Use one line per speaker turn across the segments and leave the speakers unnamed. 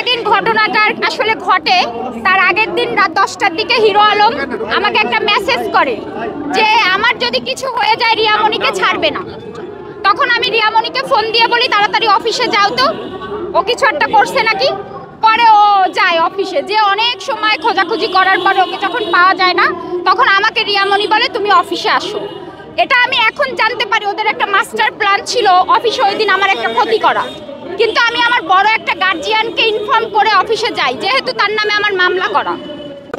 যেদিন ঘটনাটা আসলে ঘটে তার আগের দিন রাত 10টার দিকে হিরো আলম আমাকে একটা মেসেজ করে যে আমার যদি কিছু হয়ে যায় রিয়ামণিকে ছাড়বে না। তখন আমি রিয়ামণিকে ফোন দিয়ে বলি তাড়াতাড়ি অফিসে যাও তো, ও কিছু একটা করছে নাকি। পরে ও যায় অফিসে, যে অনেক সময় খোঁজাখুঁজি করার পরে ওকে যখন পাওয়া যায় না তখন আমাকে রিয়ামণি বলে তুমি অফিসে আসো। এটা আমি এখন জানতে পারি ওদের একটা মাস্টার প্ল্যান ছিল অফিসে ওই দিন আমার একটা ক্ষতি করা। কিন্তু আমি আমার বড় একটা গার্জিয়ানকে ইনফর্ম করে অফিসে যাই, যেহেতু তার নামে আমার মামলা করা।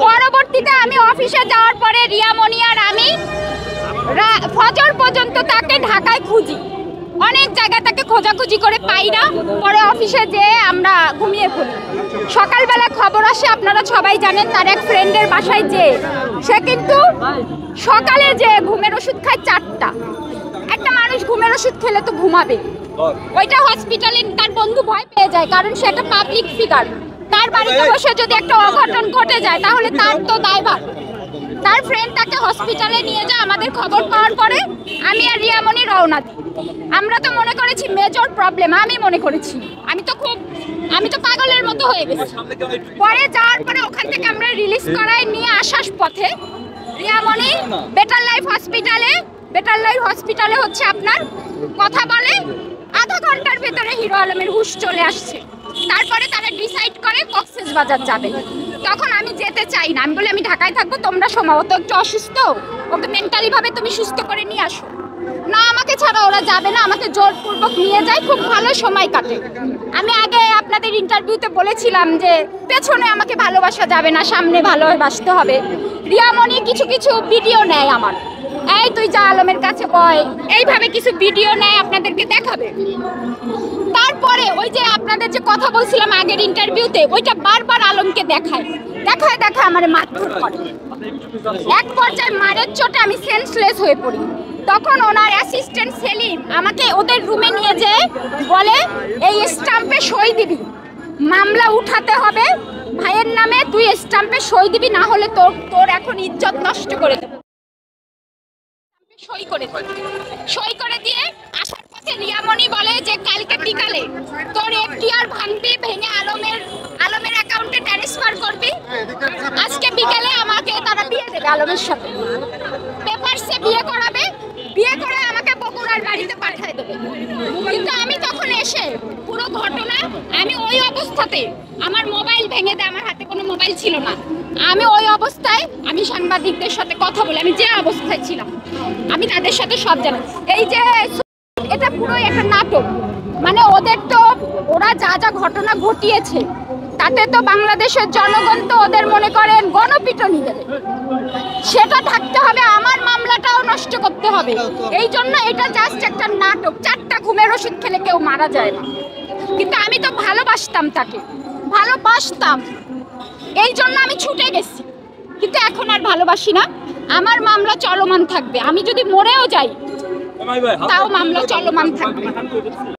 পরবর্তীতে আমি অফিসে যাওয়ার পরে রিয়ামণি আর আমি ফজর পর্যন্ত তাকে ঢাকায় খুঁজি, অনেক জায়গায় তাকে খোঁজাখুঁজি করে পাই না। পরে অফিসে যেয়ে আমরা ঘুমিয়ে পড়ি। সকালবেলা খবর আসে, আপনারা সবাই জানেন, তার এক ফ্রেন্ডের বাসায় যে সে কিন্তু সকালে যে ঘুমের ওষুধ খায় 4টা। একটা মানুষ ঘুমের ওষুধ খেলে তো ঘুমাবে, ওইটা হসপিটালে তার বন্ধু ভয় পেয়ে যায়, কারণ সে একটা পাবলিক ফিগার। তার বাড়িতে বসে যদি একটা অঘটন ঘটে যায় তাহলে তার তো দায়ভার। তার ফ্রেন্ড তাকে হসপিটালে নিয়ে যায়। আমাদের খবর পাওয়ার পরে আমি আর রিয়ামণি রওনা দিই। আমরা তো মনে করেছি মেজর প্রবলেম, আমি মনে করেছি, আমি তো পাগলের মতো হয়ে গেছি। পরে যাওয়ার পরে ওখান থেকে আমরা রিলিজ করায় নিয়ে আসার পথে রিয়ামণি বেটার লাইফ হসপিটালে হচ্ছে আপনার কথা বলে। আধা ঘন্টার ভেতরে হিরো আলমের হুঁশ চলে আসছে। তারপরে তারা ডিসাইড করে কক্সবাজার যাবে। তখন আমি যেতে চাই না, আমি বলি আমি ঢাকায় থাকবো, তোমরা সম্ভবত একটু অসুস্থ, ওকে মেন্টালি ভাবে তুমি সুস্থ করে নিয়ে আসো। না, আমাকে ছাড়া ওরা যাবে না, আমাকে জোরপূর্বক নিয়ে যায়, খুব ভালো সময় কাটে। আমি আগে আপনাদের ইন্টারভিউতে বলেছিলাম যে পেছনে আমাকে ভালোবাসা যাবে না, সামনে ভালোবাসতে হবে। রিয়ামণি কিছু কিছু ভিডিও নেয় আমার, এই তুই যা আলমের কাছে বয়, এইভাবে কিছু ভিডিও নেয়, আপনাদেরকে দেখাবে। তারপরে ওই যে আপনাদের যে কথা বলছিলাম আগের ইন্টারভিউতে, ওইটা বারবার আলমকে দেখায় আমার মারধর করে। এক পর্যায়ে মারের চোটে আমি সেন্সলেস হয়ে পড়ি। তখন ওনার অ্যাসিস্ট্যান্ট সেলিম আমাকে ওদের রুমে নিয়ে যেয়ে বলে এই স্টাম্পে সই দিবি, মামলা উঠাতে হবে ভাইয়ের নামে, তুই স্টাম্পে সই দিবি, না হলে তোর এখন ইজ্জত নষ্ট করে দেবো। সই করে দিয়ে আসার পথে রিয়ামণি বলে যে কালকে বিকালে তোর এফডিআর ভাঙবি, ভেঙে আলমের অ্যাকাউন্টে ট্রান্সফার করবি। আজকে বিকালে আমাকে তারা বিয়ে দেবে আলমের সাথে, পেপারসে বিয়ে করাবে, বিয়ে করে আমাকে বগুড়ার বাড়িতে পাঠিয়ে দেবে। কিন্তু আমি তখন এসে পুরো ঘটনা, আমি ওই অবস্থাতে আমার মোবাইল ভেঙে দেয়, আমার হাতে কোনো মোবাইল ছিল না। আমি ওই অবস্থায় আমি সাংবাদিকদের সাথে কথা বলে, আমি যে অবস্থায় ছিলাম আমি তাদের সাথে সব জানি। এই যে এটা পুরো একটা নাটক, মানে ওদের তো ওরা যা যা ঘটনা ঘটিয়েছে তাতে তো বাংলাদেশের জনগণ তো ওদের মনে করেন গণপিটুনি দেবে, সেটা থাকতে হবে, আমার মামলাটাও নষ্ট করতে হবে। এই জন্য এটা জাস্ট একটা নাটক। 4টা ঘুমের ওষুধ খেলে কেউ মারা যায় না, কিন্তু আমি তো ভালোবাসতাম, তাকে ভালোবাসতাম, এই জন্য আমি ছুটে গেছি। কিন্তু এখন আর ভালোবাসি না, আমার মামলা চলমান থাকবে, আমি যদি মরেও যাই তাও মামলা চলমান থাকবে।